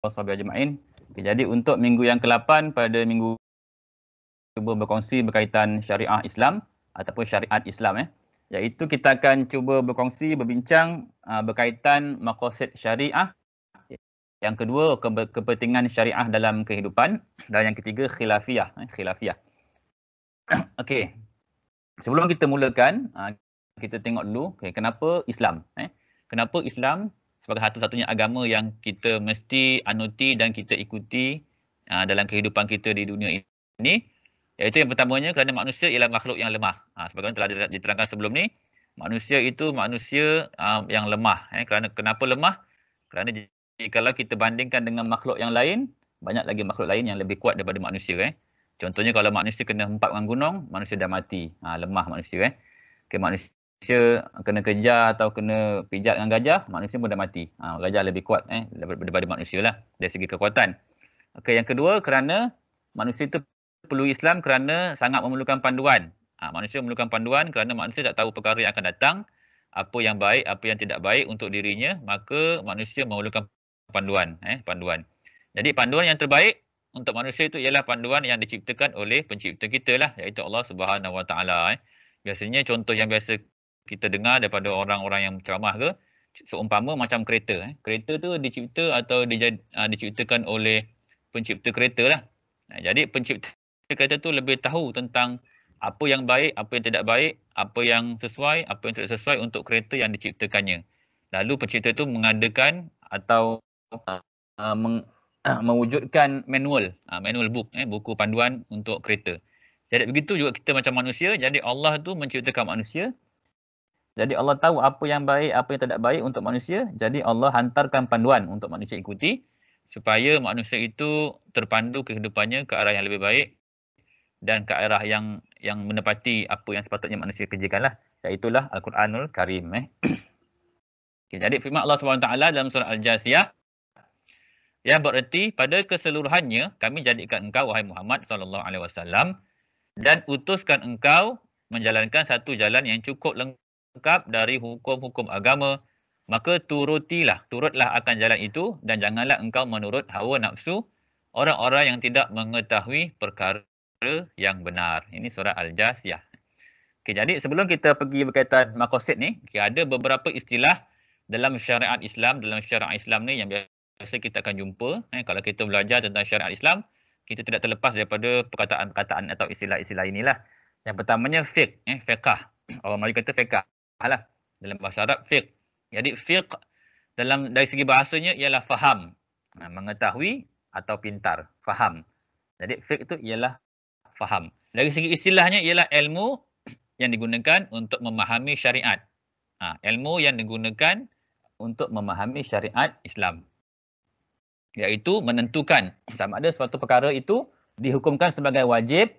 washabihi ajma'in. Okay, jadi untuk minggu yang ke-8 pada minggu cuba berkongsi berkaitan syariah Islam ataupun syariat Islam iaitu kita akan cuba berkongsi berbincang berkaitan maqasid syariah. Yang kedua kepentingan syariah dalam kehidupan dan yang ketiga khilafiyah. Okey. Sebelum kita mulakan kita tengok dulu kenapa Islam kenapa Islam sebagai satu-satunya agama yang kita mesti anuti dan kita ikuti dalam kehidupan kita di dunia ini. Iaitu yang pertamanya kerana manusia ialah makhluk yang lemah. Sebagaimana telah diterangkan sebelum ni, manusia itu manusia yang lemah. Kenapa lemah? Kerana kalau kita bandingkan dengan makhluk yang lain, banyak lagi makhluk lain yang lebih kuat daripada manusia. Contohnya kalau manusia kena hempak dengan gunung, manusia dah mati. Lemah manusia. Manusia kena kejar atau kena pijat dengan gajah, manusia pun dah mati. Gajah lebih kuat daripada manusia lah dari segi kekuatan. Yang kedua, kerana manusia itu perlu Islam kerana sangat memerlukan panduan. Manusia memerlukan panduan kerana manusia tak tahu perkara yang akan datang, apa yang baik, apa yang tidak baik untuk dirinya, maka manusia memerlukan panduan. Jadi panduan yang terbaik untuk manusia itu ialah panduan yang diciptakan oleh pencipta kita lah, iaitu Allah Subhanahu Wa Taala. Biasanya contoh yang biasa kita dengar daripada orang-orang yang ceramah ke, seumpama macam kereta. Kereta tu dicipta atau diciptakan oleh pencipta kereta lah. Jadi pencipta kereta tu lebih tahu tentang apa yang baik, apa yang tidak baik, apa yang sesuai, apa yang tidak sesuai untuk kereta yang diciptakannya. Lalu pencipta tu mengadakan atau mewujudkan manual book, buku panduan untuk kereta. Jadi begitu juga kita macam manusia. Jadi Allah tu menciptakan manusia. Jadi Allah tahu apa yang baik, apa yang tidak baik untuk manusia. Jadi Allah hantarkan panduan untuk manusia ikuti supaya manusia itu terpandu kehidupannya ke arah yang lebih baik dan ke arah yang menepati apa yang sepatutnya manusia kerjakanlah. Iaitulah Al-Quranul Karim. Jadi firman Allah SWT dalam surah Al-Jasiyah yang bererti pada keseluruhannya kami jadikan engkau wahai Muhammad SAW dan utuskan engkau menjalankan satu jalan yang cukup lengkap dari hukum-hukum agama, maka turutlah akan jalan itu dan janganlah engkau menurut hawa nafsu orang-orang yang tidak mengetahui perkara yang benar. Ini surah Al-Jasiyah. Jadi sebelum kita pergi berkaitan maqasid ni, ada beberapa istilah dalam syariat Islam ni yang biasa kita akan jumpa. Kalau kita belajar tentang syariat Islam, kita tidak terlepas daripada perkataan-perkataan atau istilah-istilah inilah. Yang pertamanya fiqh. Orang Melayu kata fiqh lah. Dalam bahasa Arab fiqh. Jadi fiqh dari segi bahasanya ialah faham. Mengetahui atau pintar. Faham. Jadi fiqh itu ialah faham. Dari segi istilahnya ialah ilmu yang digunakan untuk memahami syariat. Ilmu yang digunakan untuk memahami syariat Islam. Iaitu menentukan sama ada suatu perkara itu dihukumkan sebagai wajib,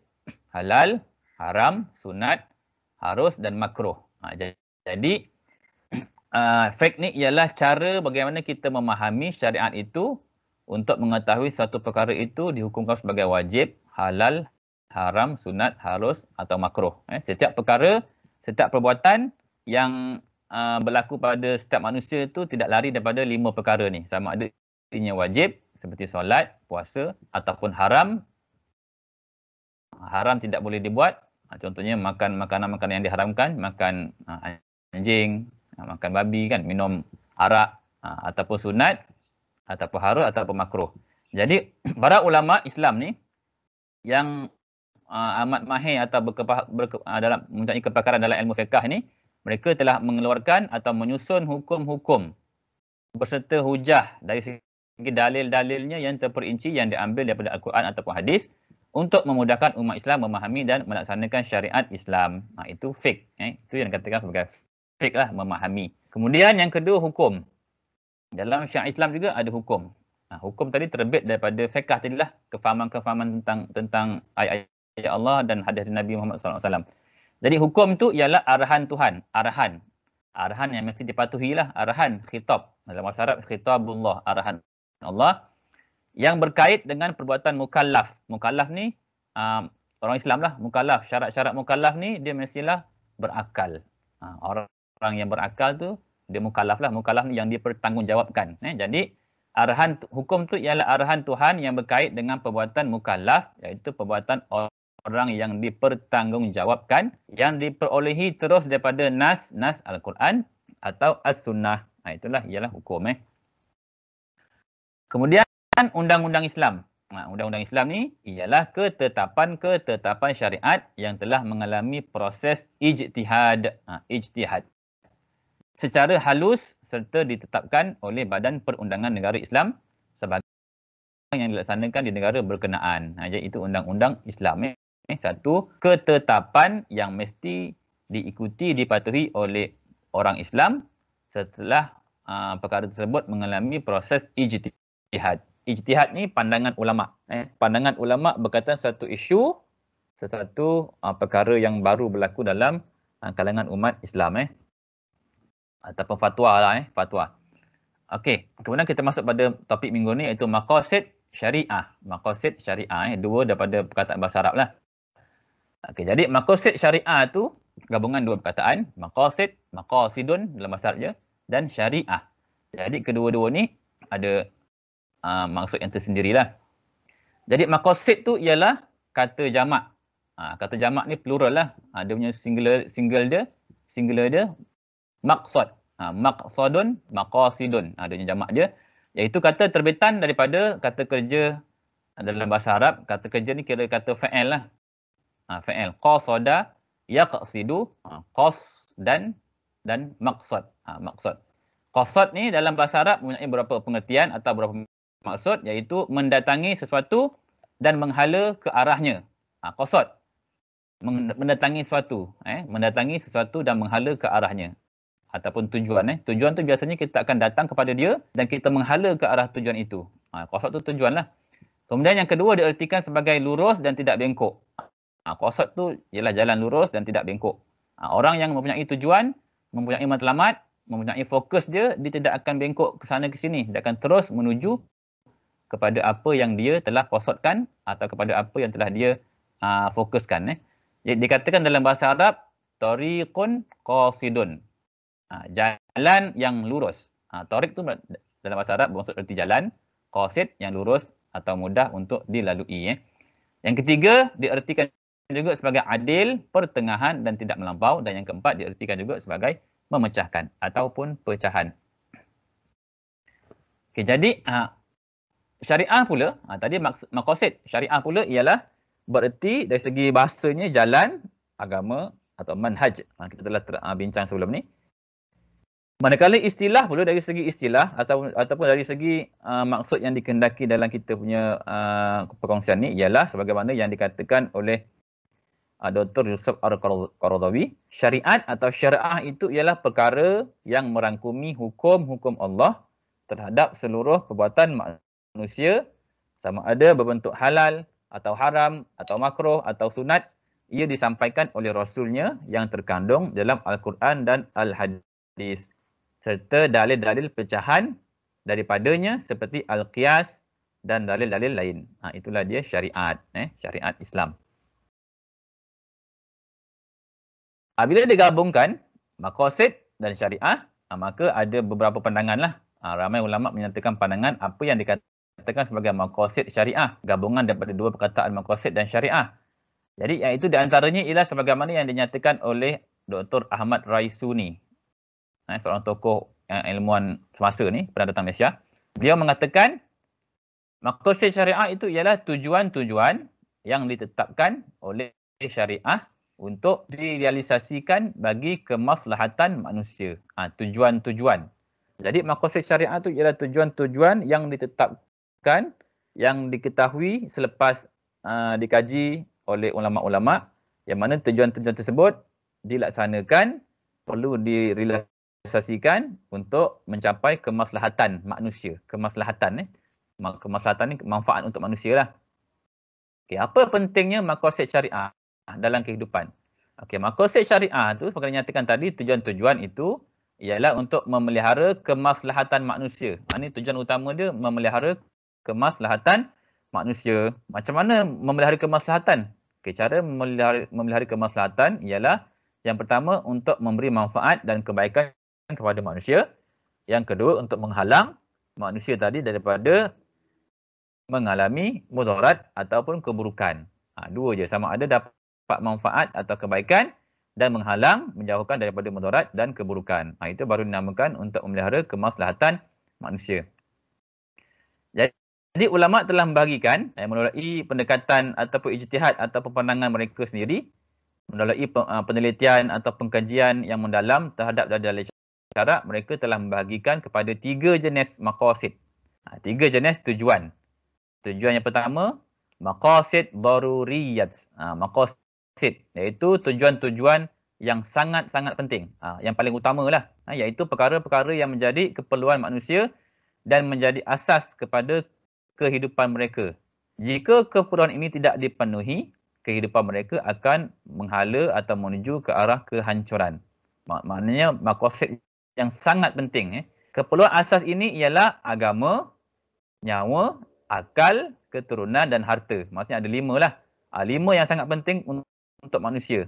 halal, haram, sunat, harus dan makruh. Jadi fiqh ni ialah cara bagaimana kita memahami syariat itu untuk mengetahui suatu perkara itu dihukumkan sebagai wajib, halal, haram, sunat, harus atau makruh. Setiap perkara, setiap perbuatan yang berlaku pada setiap manusia itu tidak lari daripada 5 perkara ni. Sama ada ianya wajib seperti solat, puasa ataupun haram. Haram tidak boleh dibuat. Contohnya makan makanan-makanan yang diharamkan, makan anjing, makan babi kan, minum arak, ataupun sunat, ataupun harus ataupun makruh. Jadi para ulama Islam ni yang amat mahir atau dalam mempunyai kepakaran dalam ilmu fiqh ni, mereka telah mengeluarkan atau menyusun hukum-hukum berserta hujah dari segi dalil-dalilnya yang terperinci yang diambil daripada Al-Quran ataupun hadis untuk memudahkan umat Islam memahami dan melaksanakan syariat Islam. Itu fiqh. Itu yang dikatakan sebagai fiqh lah, memahami. Kemudian yang kedua hukum. Dalam syariat Islam juga ada hukum. Hukum tadi terbit daripada fiqh tadilah, kefahaman-kefahaman tentang ayat Allah dan hadis Nabi Muhammad SAW. Jadi hukum tu ialah arahan Tuhan, arahan yang mesti dipatuhilah, arahan khitab. Dalam bahasa Arab khitabullah, arahan Allah yang berkait dengan perbuatan mukallaf. Mukallaf ni orang Islam lah, mukallaf. Syarat-syarat mukallaf ni dia mestilah berakal. Orang yang berakal tu dia mukallaf lah. Mukallaf ni yang dipertanggungjawabkan. Jadi Hukum tu ialah arahan Tuhan yang berkait dengan perbuatan mukallaf, iaitu perbuatan orang yang dipertanggungjawabkan, yang diperolehi terus daripada nas Al-Quran atau As-Sunnah. Itulah ialah hukum. Kemudian undang-undang Islam. Undang-undang Islam ni ialah ketetapan syariat yang telah mengalami proses ijtihad. Ijtihad secara halus serta ditetapkan oleh Badan Perundangan Negara Islam sebagai yang dilaksanakan di negara berkenaan. Jadi itu undang-undang Islam. Satu ketetapan yang mesti diikuti, dipatuhi oleh orang Islam setelah perkara tersebut mengalami proses ijtihad. Ijtihad ni pandangan ulama. Pandangan ulama berkaitan satu isu, sesuatu perkara yang baru berlaku dalam kalangan umat Islam. Ataupun fatwa lah. Fatwa. Okey, kemudian kita masuk pada topik minggu ni, iaitu maqasid syariah. Maqasid syariah, dua daripada perkataan bahasa Arab lah. Okey, jadi maqasid syariah tu gabungan dua perkataan, maqasid, maqasidun dalam bahasa Arab je, dan syariah. Jadi kedua-dua ni ada maksud yang tersendirilah. Jadi maqasid tu ialah kata jamak. Kata jamak ni plural lah. Dia punya singular dia maqsad. Maqsadun, maqasidun. Dia punya jamak dia. Iaitu kata terbitan daripada kata kerja dalam bahasa Arab. Kata kerja ni kira kata fa'il lah. Fa'il. Qasada, yaqsidu, qasdan dan maqsad. Maqsad. Qasad ni dalam bahasa Arab mempunyai beberapa pengertian atau beberapa maksud, iaitu mendatangi sesuatu dan menghala ke arahnya. Qasad. Mendatangi sesuatu. Mendatangi sesuatu dan menghala ke arahnya. Ataupun tujuan. Tujuan tu biasanya kita akan datang kepada dia dan kita menghala ke arah tujuan itu. Qasad tu tujuan lah. Kemudian yang kedua diartikan sebagai lurus dan tidak bengkok. Qasad tu ialah jalan lurus dan tidak bengkok. Orang yang mempunyai tujuan, mempunyai matlamat, mempunyai fokus dia tidak akan bengkok ke sana ke sini. Dia akan terus menuju kepada apa yang dia telah qasatkan atau kepada apa yang telah dia fokuskan. Jadi dikatakan dalam bahasa Arab, tariqun qasidun. Jalan yang lurus. Tariq tu dalam bahasa Arab bermaksud erti jalan, qasid yang lurus atau mudah untuk dilalui. Yang ketiga diartikan juga sebagai adil, pertengahan dan tidak melampau, dan yang keempat diartikan juga sebagai memecahkan ataupun pecahan. Okey, jadi syariah pula, tadi maqasid syariah pula ialah bererti dari segi bahasanya jalan agama atau manhaj. Kita telah bincang sebelum ni. Manakala istilah pula dari segi istilah ataupun dari segi maksud yang dikehendaki dalam kita punya perkongsian ni ialah sebagaimana yang dikatakan oleh Dr. Yusuf Al-Qaradawi, syariat atau syariah itu ialah perkara yang merangkumi hukum-hukum Allah terhadap seluruh perbuatan manusia, sama ada berbentuk halal atau haram atau makruh atau sunat, ia disampaikan oleh Rasulnya yang terkandung dalam Al-Quran dan Al-Hadis, serta dalil-dalil pecahan daripadanya seperti Al-Qiyas dan dalil-dalil lain. Itulah dia syariat, syariat Islam. Bila digabungkan maqasid dan syariah, maka ada beberapa pandangan lah. Ramai ulama menyatakan pandangan apa yang dikatakan sebagai maqasid syariah, gabungan daripada dua perkataan maqasid dan syariah. Jadi yang itu di antaranya ialah sebagaimana yang dinyatakan oleh Dr. Ahmad Raisuni, seorang tokoh ilmuwan semasa ni, pernah datang Malaysia. Beliau mengatakan maqasid syariah itu ialah tujuan-tujuan yang ditetapkan oleh syariah untuk direalisasikan bagi kemaslahatan manusia. Tujuan-tujuan. Jadi maqasid syariah itu ialah tujuan-tujuan yang ditetapkan, yang diketahui selepas dikaji oleh ulama-ulama, yang mana tujuan-tujuan tersebut dilaksanakan, perlu direalisasikan untuk mencapai kemaslahatan manusia. Kemaslahatan ni manfaat untuk manusia lah. Okay, apa pentingnya maqasid syariah dalam kehidupan? Okey, maqasid syariah tu seperti dinyatakan tadi, tujuan-tujuan itu ialah untuk memelihara kemaslahatan manusia. Ini tujuan utama dia, memelihara kemaslahatan manusia. Macam mana memelihara kemaslahatan? Okey, cara memelihara kemaslahatan ialah yang pertama untuk memberi manfaat dan kebaikan kepada manusia. Yang kedua untuk menghalang manusia tadi daripada mengalami mudarat ataupun keburukan. Dua je, sama ada dapat manfaat atau kebaikan dan menghalang, menjauhkan daripada mudarat dan keburukan. Itu baru dinamakan untuk memelihara kemaslahatan manusia. Jadi ulama telah membahagikan melalui pendekatan ataupun ijtihad ataupun pandangan mereka sendiri, melalui penelitian atau pengkajian yang mendalam terhadap dalil syarak, mereka telah membahagikan kepada 3 jenis maqasid. 3 jenis tujuan. Tujuan yang pertama, maqasid daruriyat. Maqasid, iaitu tujuan-tujuan yang sangat-sangat penting. Yang paling utamalah, iaitu perkara-perkara yang menjadi keperluan manusia dan menjadi asas kepada kehidupan mereka. Jika keperluan ini tidak dipenuhi, kehidupan mereka akan menghala atau menuju ke arah kehancuran. Maknanya maqasid yang sangat penting. Keperluan asas ini ialah agama, nyawa, akal, keturunan dan harta. Maksudnya ada 5 lah. 5 yang sangat penting untuk manusia.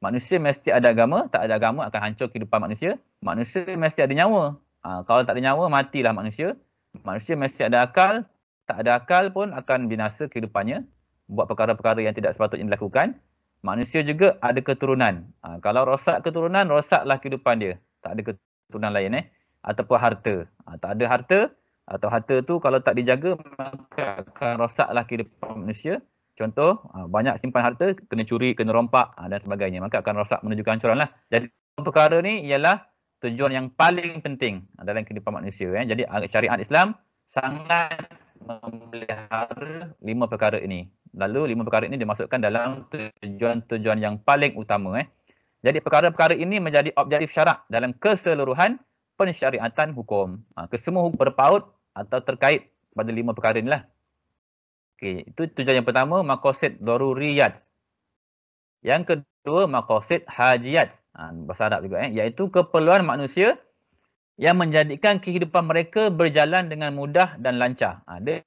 Manusia mesti ada agama, tak ada agama akan hancur kehidupan manusia. Manusia mesti ada nyawa. Kalau tak ada nyawa, matilah manusia. Manusia mesti ada akal, tak ada akal pun akan binasa kehidupannya. Buat perkara-perkara yang tidak sepatutnya dilakukan. Manusia juga ada keturunan. Kalau rosak keturunan, rosaklah kehidupan dia. Tak ada keturunan lain. Ataupun harta. Tak ada harta, atau harta tu kalau tak dijaga, maka akan rosaklah kehidupan manusia. Contoh, banyak simpan harta, kena curi, kena rompak dan sebagainya. Maka akan rosak menuju kehancuran lah. Jadi perkara ni ialah tujuan yang paling penting dalam kehidupan manusia. Jadi syariat Islam sangat memelihara 5 perkara ini. Lalu 5 perkara ini dimasukkan dalam tujuan-tujuan yang paling utama. Jadi perkara-perkara ini menjadi objektif syarak dalam keseluruhan pensyariatan hukum. Kesemua hukum berpaut atau terkait pada 5 perkara inilah. Okey, itu tujuan yang pertama, maqasid daruriyat. Yang kedua, maqasid hajiyat. Bahasa Arab juga, iaitu keperluan manusia yang menjadikan kehidupan mereka berjalan dengan mudah dan lancar. Dia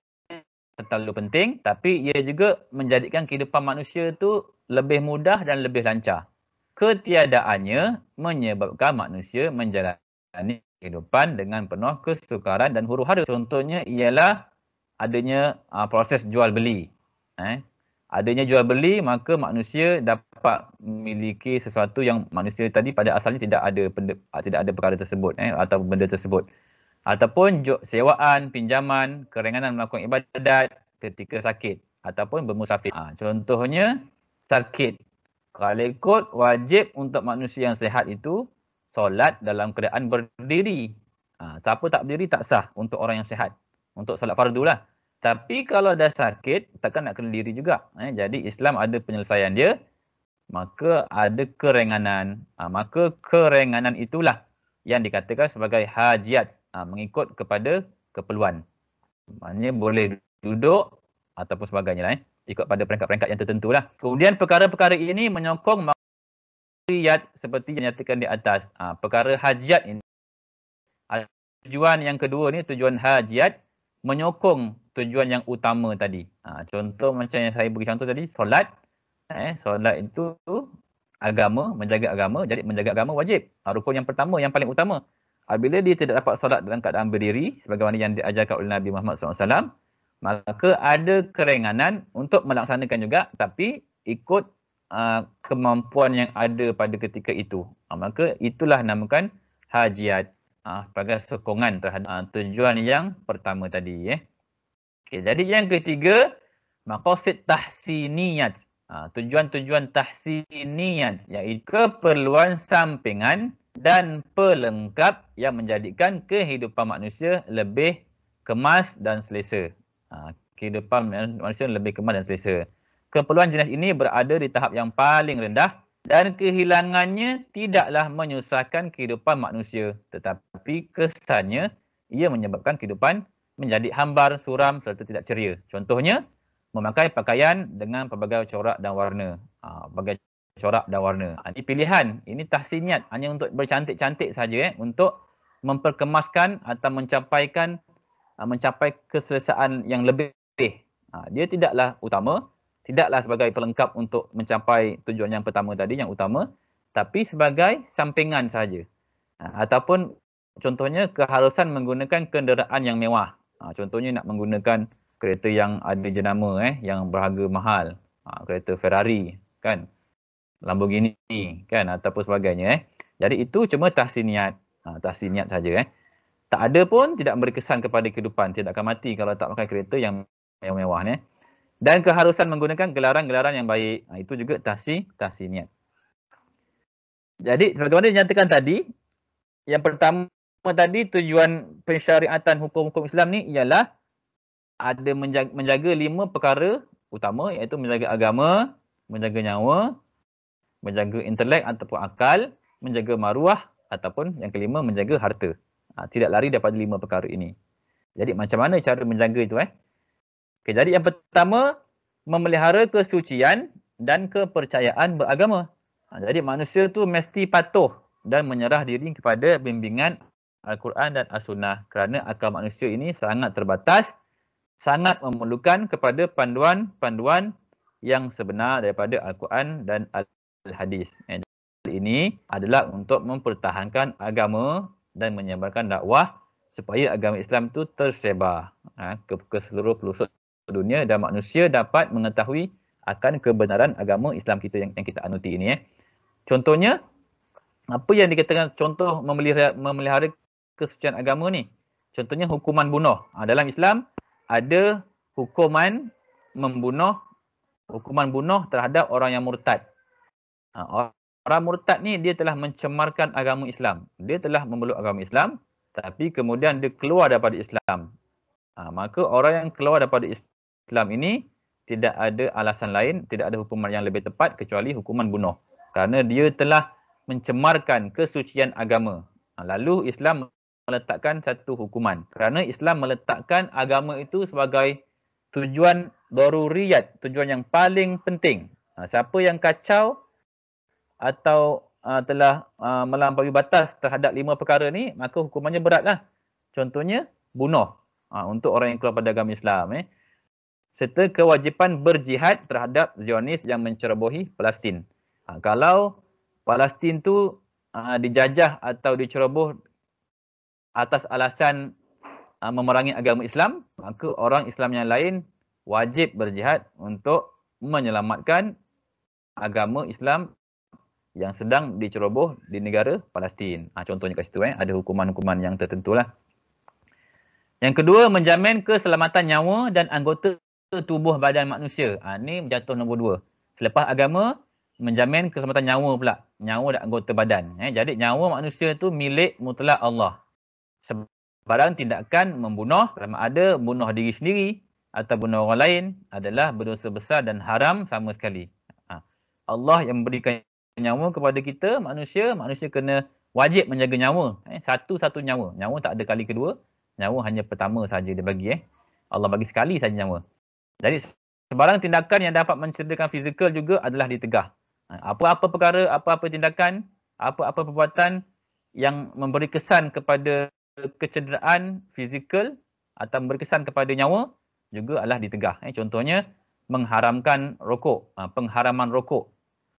terlalu penting, tapi ia juga menjadikan kehidupan manusia itu lebih mudah dan lebih lancar. Ketiadaannya menyebabkan manusia menjalani kehidupan dengan penuh kesukaran dan huru-hara. Contohnya ialah adanya proses jual beli. Adanya jual beli, maka manusia dapat memiliki sesuatu yang manusia tadi pada asalnya tidak ada perkara tersebut atau benda tersebut. Ataupun sewaan, pinjaman, keringanan melakukan ibadat ketika sakit ataupun bermusafir. Contohnya sakit. Kalau ikut, wajib untuk manusia yang sihat itu solat dalam keadaan berdiri. Siapa tak berdiri tak sah untuk orang yang sihat. Untuk solat fardu lah. Tapi kalau dah sakit, takkan nak kena diri juga. Jadi Islam ada penyelesaian dia. Maka ada kerenganan. Maka kerenganan itulah yang dikatakan sebagai hajiyat. Mengikut kepada keperluan. Maknanya boleh duduk ataupun sebagainya lah. Ikut pada peringkat-peringkat yang tertentu lah. Kemudian perkara-perkara ini menyokong hajiyat seperti yang dinyatakan di atas. Perkara hajiyat ini. Tujuan yang kedua ni, tujuan hajiyat, menyokong tujuan yang utama tadi. Contoh macam yang saya beri contoh tadi, solat. Solat itu agama, menjaga agama. Jadi menjaga agama wajib. Rukun yang pertama, yang paling utama. Apabila dia tidak dapat solat dalam keadaan berdiri, sebagaimana yang diajarkan oleh Nabi Muhammad SAW, maka ada kerenganan untuk melaksanakan juga, tapi ikut kemampuan yang ada pada ketika itu. Maka itulah namakan hajiyat. Sebagai sokongan terhadap tujuan yang pertama tadi. Okay, jadi yang ketiga, maqasid tahsiniyat. Tujuan-tujuan tahsiniyat, iaitu keperluan sampingan dan pelengkap yang menjadikan kehidupan manusia lebih kemas dan selesa. Kehidupan manusia lebih kemas dan selesa. Keperluan jenis ini berada di tahap yang paling rendah dan kehilangannya tidaklah menyusahkan kehidupan manusia, tetapi kesannya ia menyebabkan kehidupan menjadi hambar, suram serta tidak ceria. Contohnya, memakai pakaian dengan pelbagai corak dan warna. Pelbagai corak dan warna. Ini pilihan, ini tahsiniyat, hanya untuk bercantik-cantik saja, untuk memperkemaskan atau mencapai keselesaan yang lebih. Dia tidaklah utama. Tidaklah sebagai pelengkap untuk mencapai tujuan yang pertama tadi, yang utama. Tapi sebagai sampingan sahaja. Ataupun Contohnya keharusan menggunakan kenderaan yang mewah. Contohnya nak menggunakan kereta yang ada jenama, yang berharga mahal. Kereta Ferrari, kan? Lamborghini, kan? Ataupun sebagainya. Jadi itu cuma tahsiniat. Tahsiniat saja. Tak ada pun tidak memberi kesan kepada kehidupan. Tidak akan mati kalau tak pakai kereta yang mewah. Dan keharusan menggunakan gelaran-gelaran yang baik. Itu juga tahsiniat. Jadi, sebagaimana dinyatakan tadi, yang pertama tadi tujuan pensyariatan hukum-hukum Islam ni ialah ada menjaga 5 perkara utama, iaitu menjaga agama, menjaga nyawa, menjaga intelek ataupun akal, menjaga maruah ataupun yang kelima menjaga harta. Tidak lari daripada 5 perkara ini. Jadi macam mana cara menjaga itu? Okay, jadi yang pertama, memelihara kesucian dan kepercayaan beragama. Jadi manusia tu mesti patuh dan menyerah diri kepada bimbingan Al-Quran dan As-Sunnah, kerana akal manusia ini sangat terbatas, sangat memerlukan kepada panduan-panduan yang sebenar daripada Al-Quran dan Al-Hadis. Ini adalah untuk mempertahankan agama dan menyebarkan dakwah supaya agama Islam itu tersebar ke seluruh pelosok dunia dan manusia dapat mengetahui akan kebenaran agama Islam kita yang kita anuti ini. Contohnya, apa yang dikatakan contoh memelihara kesucian agama ni? Contohnya hukuman bunuh. Dalam Islam ada hukuman bunuh terhadap orang yang murtad. Orang murtad ni dia telah mencemarkan agama Islam. Dia telah memeluk agama Islam, tapi kemudian dia keluar daripada Islam. Maka orang yang keluar daripada Islam ini tidak ada alasan lain, tidak ada hukuman yang lebih tepat kecuali hukuman bunuh. Kerana dia telah mencemarkan kesucian agama. Lalu Islam meletakkan satu hukuman. Kerana Islam meletakkan agama itu sebagai tujuan daruriyat, tujuan yang paling penting. Siapa yang kacau atau telah melampaui batas terhadap 5 perkara ni, maka hukumannya beratlah. Contohnya bunuh untuk orang yang keluar pada agama Islam. Serta kewajipan berjihad terhadap Zionis yang mencerobohi Palestin. Kalau Palestin tu dijajah atau diceroboh atas alasan memerangi agama Islam, maka orang Islam yang lain wajib berjihad untuk menyelamatkan agama Islam yang sedang diceroboh di negara Palestin. Contohnya kat situ, ada hukuman-hukuman yang tertentulah. Yang kedua, menjamin keselamatan nyawa dan anggota tubuh badan manusia. Ini jatuh nombor 2. Selepas agama, menjamin keselamatan nyawa pula. Nyawa dan anggota badan. Jadi nyawa manusia tu milik mutlak Allah. Sebarang tindakan membunuh, sama ada bunuh diri sendiri atau bunuh orang lain, adalah berdosa besar dan haram sama sekali. Allah yang memberikan nyawa kepada kita, manusia kena wajib menjaga nyawa. Satu-satu nyawa. Nyawa tak ada kali kedua. Nyawa hanya pertama saja dia bagi. Allah bagi sekali saja nyawa. Jadi sebarang tindakan yang dapat mencederakan fizikal juga adalah ditegah. Apa-apa perkara, apa-apa tindakan, apa-apa perbuatan yang memberi kesan kepada kecederaan fizikal atau memberi kesan kepada nyawa juga adalah ditegah. Contohnya mengharamkan rokok, pengharaman rokok.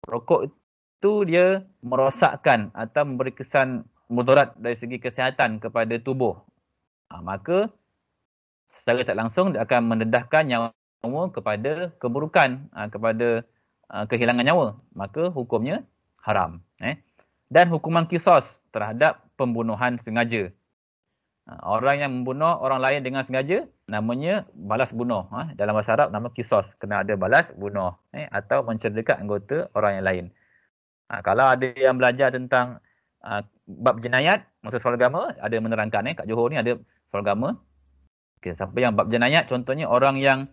Rokok itu dia merosakkan atau memberi kesan mudarat dari segi kesihatan kepada tubuh. Maka secara tak langsung dia akan mendedahkan nyawa kepada keburukan, kepada kehilangan nyawa. Maka hukumnya haram. Dan hukuman qisas terhadap pembunuhan sengaja. Orang yang membunuh orang lain dengan sengaja namanya balas bunuh. Dalam bahasa Arab nama qisas, kena ada balas bunuh atau mencederakan anggota orang yang lain. Kalau ada yang belajar tentang bab jenayat masa soal agama, ada menerangkan kat Johor ni ada soal agama. Siapa yang bab jenayat, contohnya orang yang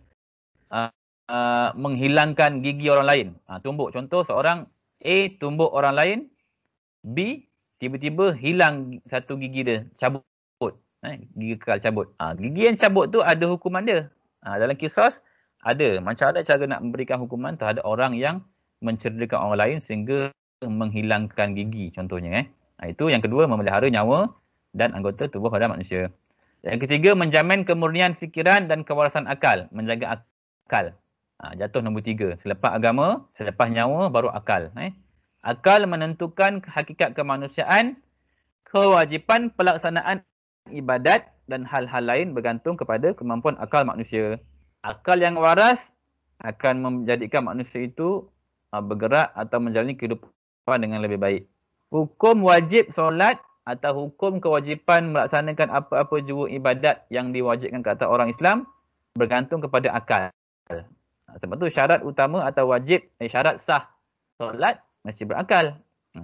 menghilangkan gigi orang lain. Tumbuk, contoh seorang A tumbuk orang lain, B tiba-tiba hilang satu gigi dia, cabut. Gigi kekal cabut. Gigi yang cabut tu ada hukuman dia. Dalam qisas ada. Macam mana cara nak memberikan hukuman terhadap orang yang mencederakan orang lain sehingga menghilangkan gigi contohnya. Itu yang kedua, memelihara nyawa dan anggota tubuh pada manusia. Yang ketiga, menjamin kemurnian fikiran dan kewarasan akal. Menjaga akal. Jatuh nombor 3. Selepas agama, selepas nyawa, baru akal. Akal menentukan hakikat kemanusiaan, kewajipan pelaksanaan ibadat dan hal-hal lain bergantung kepada kemampuan akal manusia. Akal yang waras akan menjadikan manusia itu bergerak atau menjalani kehidupan dengan lebih baik. Hukum wajib solat atau hukum kewajipan melaksanakan apa-apa jua ibadat yang diwajibkan ke atas orang Islam bergantung kepada akal. Sebab tu syarat utama atau wajib, syarat sah solat mesti berakal.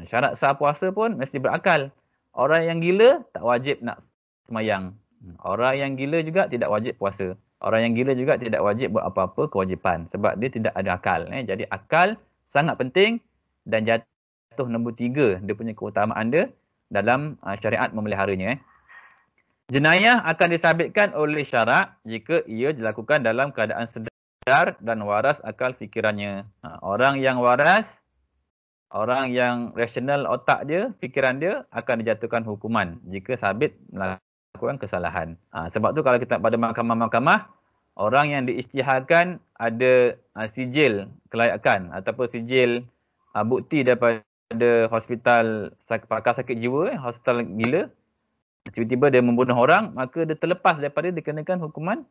Syarat sah puasa pun mesti berakal. Orang yang gila tak wajib nak semayang. Orang yang gila juga tidak wajib puasa. Orang yang gila juga tidak wajib buat apa-apa kewajipan. Sebab dia tidak ada akal. Jadi akal sangat penting dan jatuh nombor 3 dia punya keutamaan dia dalam syariat memeliharanya. Jenayah akan disabitkan oleh syarak jika ia dilakukan dalam keadaan sedar dan waras akal fikirannya. Orang yang waras, orang yang rasional otak dia, fikiran dia akan dijatuhkan hukuman jika sabit melakukan kesalahan. Sebab tu kalau kita pada mahkamah-mahkamah, orang yang diisytiharkan ada sijil kelayakan ataupun sijil bukti daripada hospital pakar sakit jiwa, hospital gila, tiba-tiba dia membunuh orang, maka dia terlepas daripada dikenakan hukuman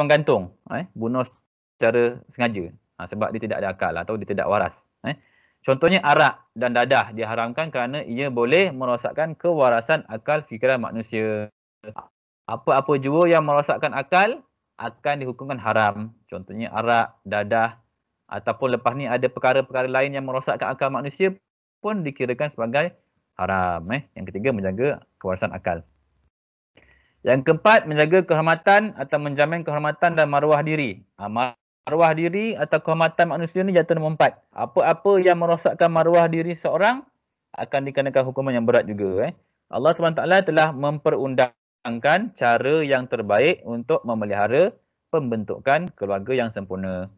gantung. Bunuh secara sengaja. Sebab dia tidak ada akal atau dia tidak waras. Contohnya arak dan dadah diharamkan kerana ia boleh merosakkan kewarasan akal fikiran manusia. Apa-apa jua yang merosakkan akal akan dihukumkan haram. Contohnya arak, dadah, ataupun lepas ni ada perkara-perkara lain yang merosakkan akal manusia pun dikirakan sebagai haram. Yang ketiga, menjaga kewarasan akal. Yang keempat, menjaga kehormatan atau menjamin kehormatan dan maruah diri. Maruah diri atau kehormatan manusia ni jatuh nombor 4. Apa-apa yang merosakkan maruah diri seorang akan dikenakan hukuman yang berat juga. Allah SWT telah memperundangkan cara yang terbaik untuk memelihara pembentukan keluarga yang sempurna.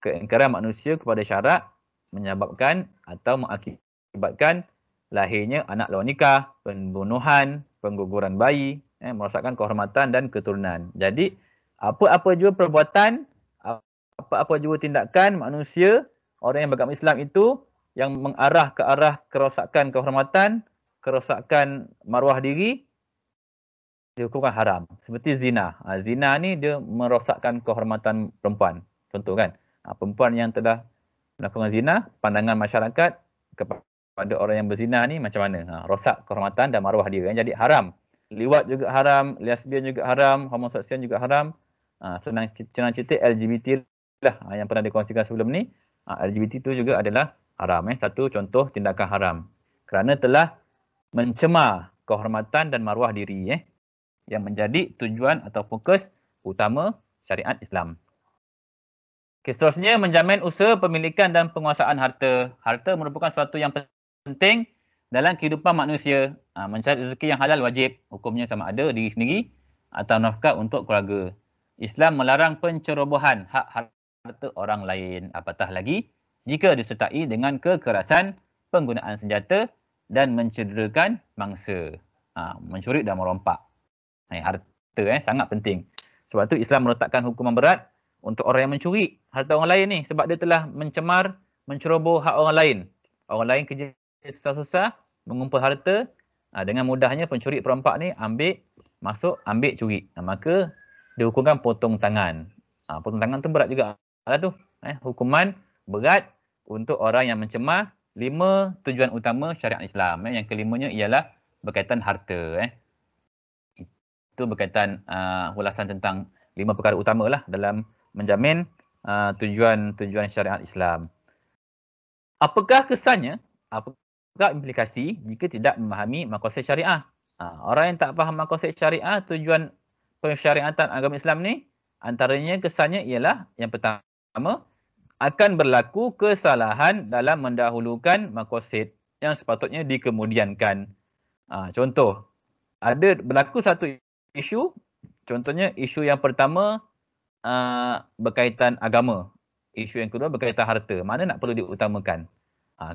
Keingkaran manusia kepada syarak menyebabkan atau mengakibatkan lahirnya anak luar nikah, pembunuhan, pengguguran bayi, merosakkan kehormatan dan keturunan. Jadi, apa-apa jua perbuatan, apa-apa jua tindakan manusia, orang yang beragama Islam itu, yang mengarah ke arah kerosakan kehormatan, kerosakan maruah diri, dihukumkan haram. Seperti zina. Zina ni dia merosakkan kehormatan perempuan. Contoh kan, perempuan yang telah melakukan zina, pandangan masyarakat kepada orang yang berzina ni macam mana? Rosak kehormatan dan maruah dia. Jadi haram. Liwat juga haram, lesbian juga haram, homoseksual juga haram. Senang cerita LGBT lah yang pernah dikongsikan sebelum ni. LGBT itu juga adalah haram. Satu contoh tindakan haram. Kerana telah mencemar kehormatan dan maruah diri. Yang menjadi tujuan atau fokus utama syariat Islam. Seterusnya, menjamin usaha pemilikan dan penguasaan harta. Harta merupakan sesuatu yang penting dalam kehidupan manusia. Mencari rezeki yang halal wajib. Hukumnya sama ada diri sendiri atau nafkah untuk keluarga. Islam melarang pencerobohan hak harta orang lain. Apatah lagi jika disertai dengan kekerasan, penggunaan senjata dan mencederakan mangsa. Mencuri dan merompak. Harta sangat penting. Sebab tu Islam meletakkan hukuman berat untuk orang yang mencuri harta orang lain ni. Sebab dia telah mencemar, menceroboh hak orang lain. Orang lain kerja susah-susah, mengumpul harta. Dengan mudahnya pencuri perompak ni ambil curi. Maka dihukumkan potong tangan. Potong tangan tu berat juga. Hukuman berat untuk orang yang mencemar 5 tujuan utama syariat Islam. Yang kelimanya ialah berkaitan harta. Itu berkaitan ulasan tentang 5 perkara utama lah dalam menjamin tujuan-tujuan syariat Islam. Apakah kesannya? Apakah implikasi jika tidak memahami maqasid syariah? Orang yang tak faham maqasid syariah, tujuan pensyariatan agama Islam ni, antaranya kesannya ialah yang pertama, akan berlaku kesalahan dalam mendahulukan maqasid yang sepatutnya dikemudiankan. Contoh, ada berlaku satu isu, contohnya isu yang pertama berkaitan agama. Isu yang kedua berkaitan harta. Mana nak perlu diutamakan?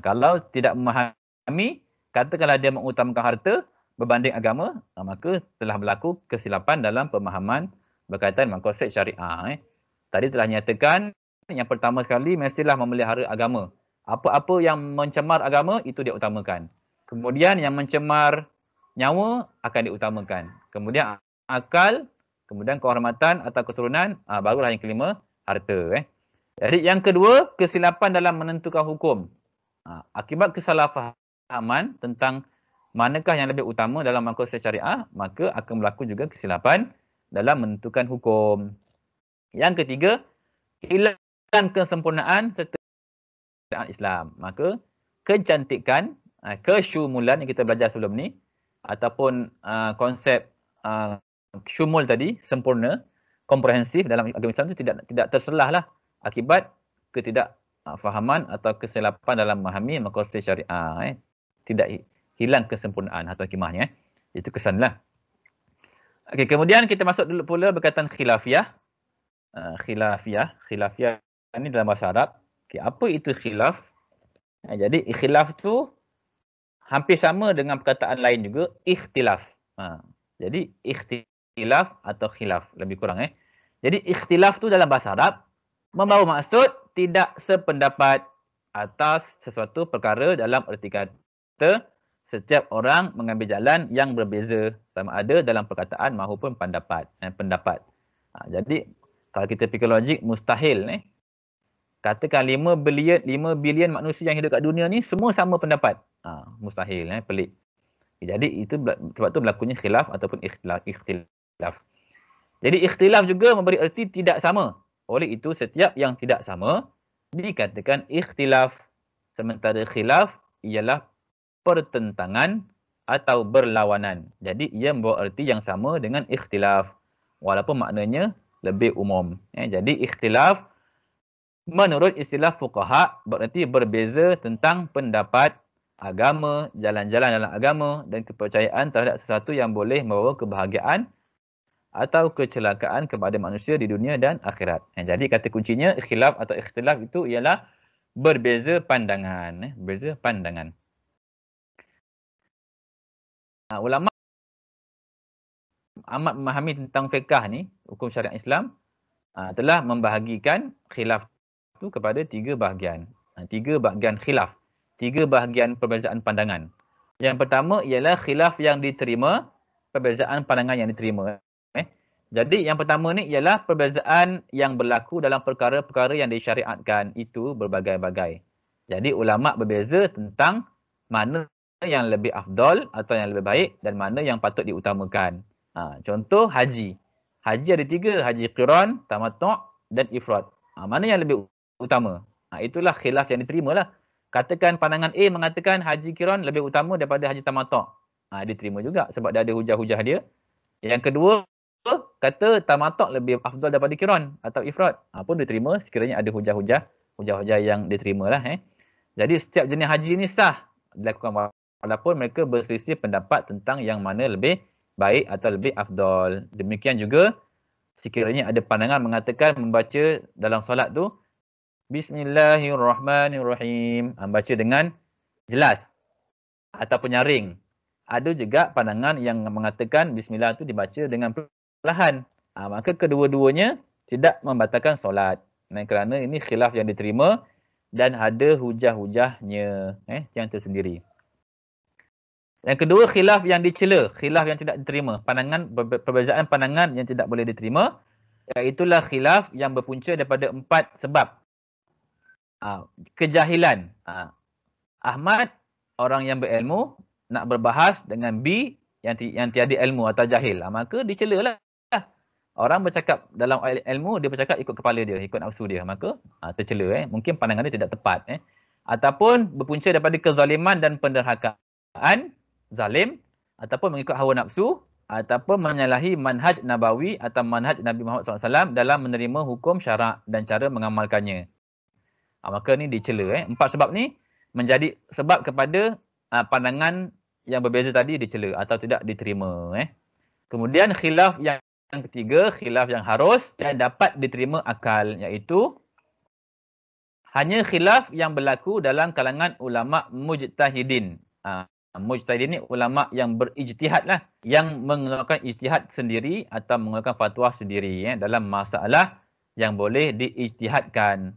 Kalau tidak memahami, katakanlah dia mengutamakan harta berbanding agama, maka telah berlaku kesilapan dalam pemahaman berkaitan maqasid syariah. Tadi telah nyatakan, yang pertama sekali mestilah memelihara agama. Apa-apa yang mencemar agama, itu dia utamakan. Kemudian yang mencemar nyawa akan diutamakan. Kemudian akal, kemudian kehormatan atau keturunan, barulah yang kelima, harta. Jadi yang kedua, kesilapan dalam menentukan hukum. Akibat kesalahfahaman tentang manakah yang lebih utama dalam maksud syariah, maka akan berlaku juga kesilapan dalam menentukan hukum. Yang ketiga, hilang kesempurnaan serta Islam. Maka kecantikan, kesyumulan yang kita belajar sebelum ni, ataupun konsep syumul tadi, sempurna, komprehensif dalam agama Islam itu tidak terselah lah akibat ketidakfahaman atau kesilapan dalam memahami maksud syariah. Tidak hilang kesempurnaan atau hikmahnya. Itu kesanlah. Okey, kemudian kita masuk dulu pula berkaitan khilafiyah. Khilafiyah ini dalam bahasa Arab. Okay, apa itu khilaf? Jadi khilaf tu hampir sama dengan perkataan lain juga, ikhtilaf. Jadi ikhtilaf atau khilaf, lebih kurang. Jadi ikhtilaf tu dalam bahasa Arab membawa maksud tidak sependapat atas sesuatu perkara, dalam erti kata setiap orang mengambil jalan yang berbeza, sama ada dalam perkataan maupun pendapat. Jadi kalau kita fikir logik, mustahil. Katakan 5 bilion manusia yang hidup kat dunia ni semua sama pendapat. Mustahil, pelik. Jadi itu sebab tu berlakunya khilaf ataupun ikhtilaf. Jadi ikhtilaf juga memberi erti tidak sama. Oleh itu setiap yang tidak sama dikatakan ikhtilaf. Sementara khilaf ialah pertentangan atau berlawanan. Jadi ia membawa erti yang sama dengan ikhtilaf, walaupun maknanya lebih umum. Jadi ikhtilaf menurut istilah fuqaha bererti berbeza tentang pendapat, agama, jalan-jalan dalam agama dan kepercayaan terhadap sesuatu yang boleh membawa kebahagiaan atau kecelakaan kepada manusia di dunia dan akhirat. Jadi kata kuncinya khilaf atau ikhtilaf itu ialah berbeza pandangan. Berbeza pandangan. Ulama amat memahami tentang fiqh ni, hukum syariat Islam, telah membahagikan khilaf itu kepada 3 bahagian. 3 bahagian khilaf. 3 bahagian perbezaan pandangan. Yang pertama ialah khilaf yang diterima, perbezaan pandangan yang diterima. Jadi yang pertama ni ialah perbezaan yang berlaku dalam perkara-perkara yang disyariatkan. Itu berbagai-bagai. Jadi ulama berbeza tentang mana yang lebih afdal atau yang lebih baik dan mana yang patut diutamakan. Contoh haji. Haji ada 3, haji qiran, tamattu' dan ifrad. Mana yang lebih utama? Itulah khilaf yang diterima lah. Katakan pandangan A mengatakan haji qiran lebih utama daripada haji tamattu'. Diterima juga sebab dia ada hujah-hujah dia. Yang kedua, kata tamattu' lebih afdal daripada qiran atau ifrad. Pun diterima sekiranya ada hujah-hujah yang diterima lah. Jadi setiap jenis haji ni sah dilakukan walaupun mereka berselisih pendapat tentang yang mana lebih baik atau lebih afdal. Demikian juga sekiranya ada pandangan mengatakan membaca dalam solat tu Bismillahirrahmanirrahim, baca dengan jelas atau penyaring. Ada juga pandangan yang mengatakan bismillah tu dibaca dengan perlahan. Maka kedua-duanya tidak membatalkan solat. Kerana ini khilaf yang diterima dan ada hujah-hujahnya yang tersendiri. Yang kedua, khilaf yang dicela, khilaf yang tidak diterima. Perbezaan pandangan yang tidak boleh diterima, iaitulah khilaf yang berpunca daripada 4 sebab. Kejahilan. Ahmad, orang yang berilmu, nak berbahas dengan B yang tiada ilmu atau jahil. Maka dicela lah. Orang bercakap dalam ilmu, dia bercakap ikut kepala dia, ikut nafsu dia. Maka tercela. Mungkin pandangan dia tidak tepat. Ataupun berpunca daripada kezaliman dan penderhakaan, zalim, ataupun mengikut hawa nafsu, ataupun menyalahi manhaj nabawi atau manhaj Nabi Muhammad SAW dalam menerima hukum syarak dan cara mengamalkannya. Maka ni dicela. 4 sebab ni menjadi sebab kepada pandangan yang berbeza tadi dicela atau tidak diterima. Kemudian khilaf yang ketiga, khilaf yang harus dan dapat diterima akal, iaitu hanya khilaf yang berlaku dalam kalangan ulama mujtahidin. Mujtahidin ni ulama yang berijtihad lah, yang mengeluarkan ijtihad sendiri atau mengeluarkan fatwa sendiri dalam masalah yang boleh diijtihadkan,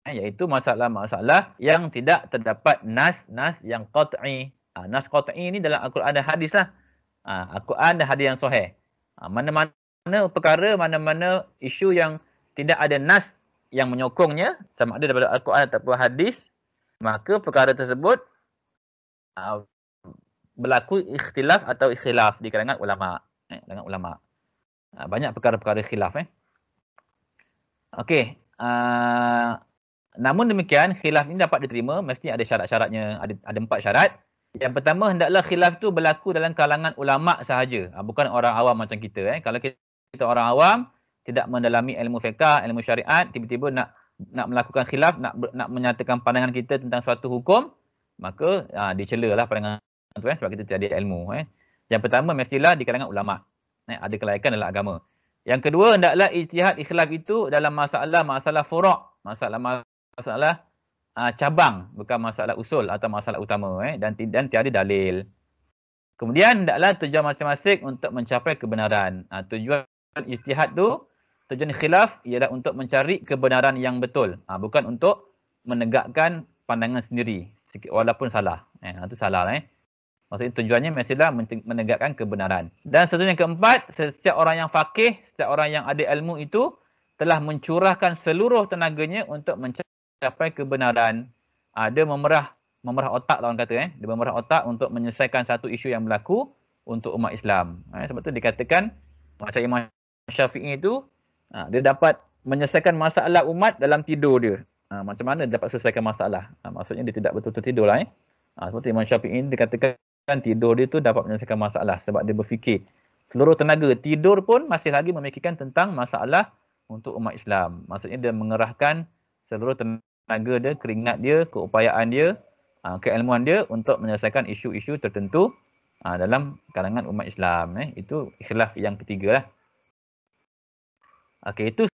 iaitu masalah-masalah yang tidak terdapat nas yang qat'i. Nas qat'i ni dalam Al-Quran dan hadis lah. Al-Quran dan hadis yang sahih. Mana-mana perkara, mana-mana isu yang tidak ada nas yang menyokongnya, sama ada daripada Al-Quran ataupun hadis, maka perkara tersebut berlaku ikhtilaf atau ikhtilaf di kalangan ulama. Banyak perkara-perkara khilaf. Okey. Namun demikian, khilaf ini dapat diterima, mesti ada syarat-syaratnya. Ada 4 syarat. Yang pertama, hendaklah khilaf tu berlaku dalam kalangan ulama sahaja. Bukan orang awam macam kita. Kalau kita orang awam, tidak mendalami ilmu fiqh, ilmu syariat, tiba-tiba nak melakukan khilaf, nak menyatakan pandangan kita tentang suatu hukum, maka dicelalah pandangan tu sebab kita tidak ada ilmu. Yang pertama, mestilah di kalangan ulama. Ada kelaikan dalam agama. Yang kedua, hendaklah ijtihad ikhtilaf itu dalam masalah furu', masalah cabang, bukan masalah usul atau masalah utama, dan tiada dalil. Kemudian hendaklah tujuan masing-masing untuk mencapai kebenaran. Tujuan ijtihad tu, tujuan khilaf ialah untuk mencari kebenaran yang betul, bukan untuk menegakkan pandangan sendiri walaupun salah. Itu salah. Maksudnya tujuannya mestilah menegakkan kebenaran. Dan seterusnya yang keempat, setiap orang yang faqih, setiap orang yang ada ilmu itu telah mencurahkan seluruh tenaganya untuk mencapai kebenaran. Dia memerah otak lah orang kata. Dia memerah otak untuk menyelesaikan satu isu yang berlaku untuk umat Islam. Sebab tu dikatakan macam Imam Syafi'i itu, dia dapat menyelesaikan masalah umat dalam tidur dia. Macam mana dia dapat selesaikan masalah? Maksudnya dia tidak betul-betul tidur lah. Seperti Imam Syafi'i dikatakan tidur dia tu dapat menyelesaikan masalah sebab dia berfikir. Seluruh tenaga tidur pun masih lagi memikirkan tentang masalah untuk umat Islam. Maksudnya dia mengerahkan seluruh tenaga dia, keringat dia, keupayaan dia, keilmuan dia untuk menyelesaikan isu-isu tertentu dalam kalangan umat Islam. Itu khilaf yang ketiga lah. Okey, itu